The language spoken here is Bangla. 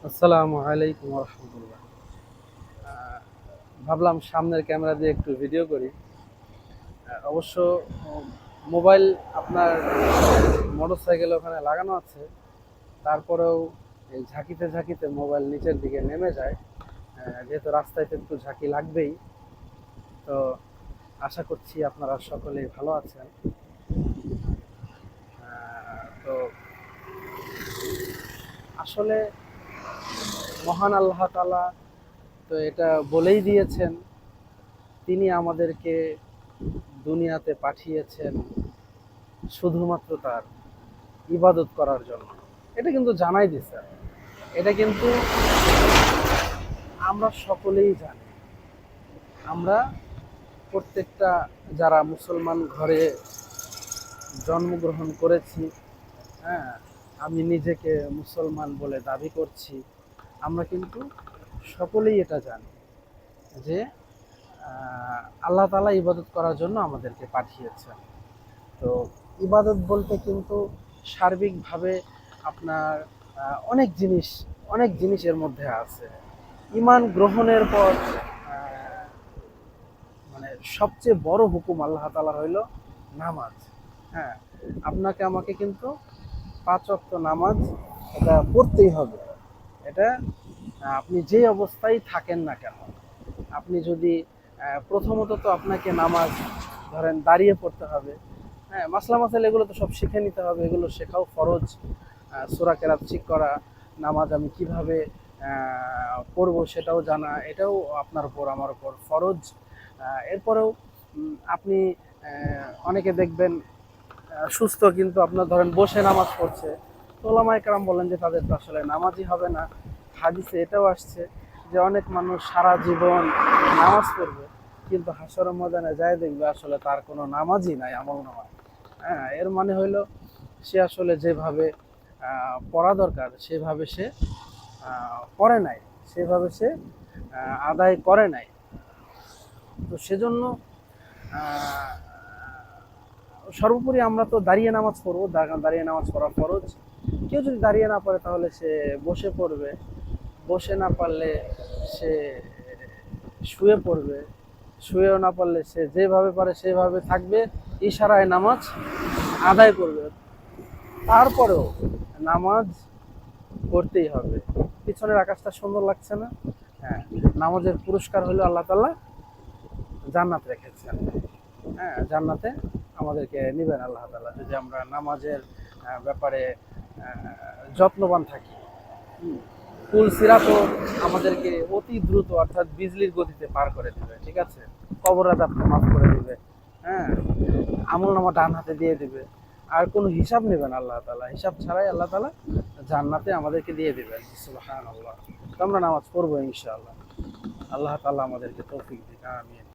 আসসালামু আলাইকুম রহমতুল্লাহ। ভাবলাম সামনের ক্যামেরা দিয়ে একটু ভিডিও করি। অবশ্য মোবাইল আপনার মোটর সাইকেল ওখানে লাগানো আছে, তারপরেও এই ঝাঁকিতে ঝাঁকিতে মোবাইল নিচের দিকে নেমে যায়। যেহেতু রাস্তায় তো একটু ঝাঁকি লাগবেই। তো আশা করছি আপনারা সকলেই ভালো আছেন। তো আসলে মহান আল্লাহ তাআলা তো এটা বলেই দিয়েছেন, তিনি আমাদেরকে দুনিয়াতে পাঠিয়েছেন শুধুমাত্র তার ইবাদত করার জন্য। এটা কিন্তু জানাই দিছে, এটা কিন্তু আমরা সকলেই জানি। আমরা প্রত্যেকটা যারা মুসলমান ঘরে জন্মগ্রহণ করেছি, হ্যাঁ, আমি নিজেকে মুসলমান বলে দাবি করছি, আমরা কিন্তু সকলেই এটা জানি যে আল্লাহ তাআলা ইবাদত করার জন্য আমাদেরকে পাঠিয়েছেন। তো ইবাদত বলতে কিন্তু সার্বিকভাবে আপনার অনেক জিনিস এর মধ্যে আছে। ঈমান গ্রহণের পর মানে সবচেয়ে বড় হুকুম আল্লাহ তাআলার হইল নামাজ। হ্যাঁ, আপনাকে আমাকে কিন্তু ৫ ওয়াক্ত নামাজ এটা পড়তেই হবে। এটা আপনি যে অবস্থায় থাকেন না কেন, আপনি যদি প্রথমত তো আপনাকে নামাজ ধরেন দাঁড়িয়ে পড়তে হবে। হ্যাঁ, মাসলা মাসাইল এগুলো তো সব শিখে নিতে হবে, এগুলো শেখাও ফরজ। সূরা কেরাত ঠিক করা, নামাজ আমি কিভাবে পড়বো সেটাও জানা, এটাও আপনার উপর আমার উপর ফরজ। এরপরেও আপনি অনেকে দেখবেন সুস্থ কিন্তু আপনার ধরেন বসে নামাজ পড়ছে, তো ওলামায়ে কেরাম বলেন যে তাদের তো আসলে নামাজই হবে না। হাদিসে এটাও আসছে যে অনেক মানুষ সারা জীবন নামাজ পড়বে, কিন্তু হাশরের ময়দানে যায় দেখবে আসলে তার কোনো নামাজই নাই আমলনামায়। হ্যাঁ, এর মানে হইলো সে আসলে যেভাবে পড়া দরকার সেভাবে সে পড়ে নাই, সেভাবে সে আদায় করে নাই। তো সেজন্য আহ, সর্বোপরি আমরা তো দাঁড়িয়ে নামাজ পড়বো, দাঁড়িয়ে নামাজ পড়া ফরজ। কেউ যদি দাঁড়িয়ে না পড়ে তাহলে সে বসে পড়বে, বসে না পারলে সে শুয়ে পড়বে, শুয়েও না পারলে সে যেভাবে পারে সেভাবে থাকবে, ইশারায় নামাজ আদায় করবে। তারপরেও নামাজ পড়তেই হবে। পিছনের আকাশটা সুন্দর লাগছে না? হ্যাঁ, নামাজের পুরস্কার হলো আল্লাহ তাআলা জান্নাত রেখেছেন। হ্যাঁ, জান্নাতে আমাদেরকে নিবেন আল্লাহ তাআলা যদি আমরা নামাজের ব্যাপারে যত্নবান থাকি। পুল সিরাতও আমাদেরকে অতি দ্রুত অর্থাৎ বিজলির গতিতে পার করে দিবে, ঠিক আছে? কবর আযাবকে মাফ করে দিবে। হ্যাঁ, আমলনামা ডান হাতে দিয়ে দিবে। আর কোনো হিসাব নেবেন আল্লাহ তাআলা, হিসাব ছাড়াই আল্লাহ তাআলা জান্নাতে আমাদেরকে দিয়ে দিবেন। সুবহানাল্লাহ। তো আমরা নামাজ পড়বো ইনশাআল্লাহ। আল্লাহ তাআলা আমাদেরকে তৌফিক দিন। আমিন।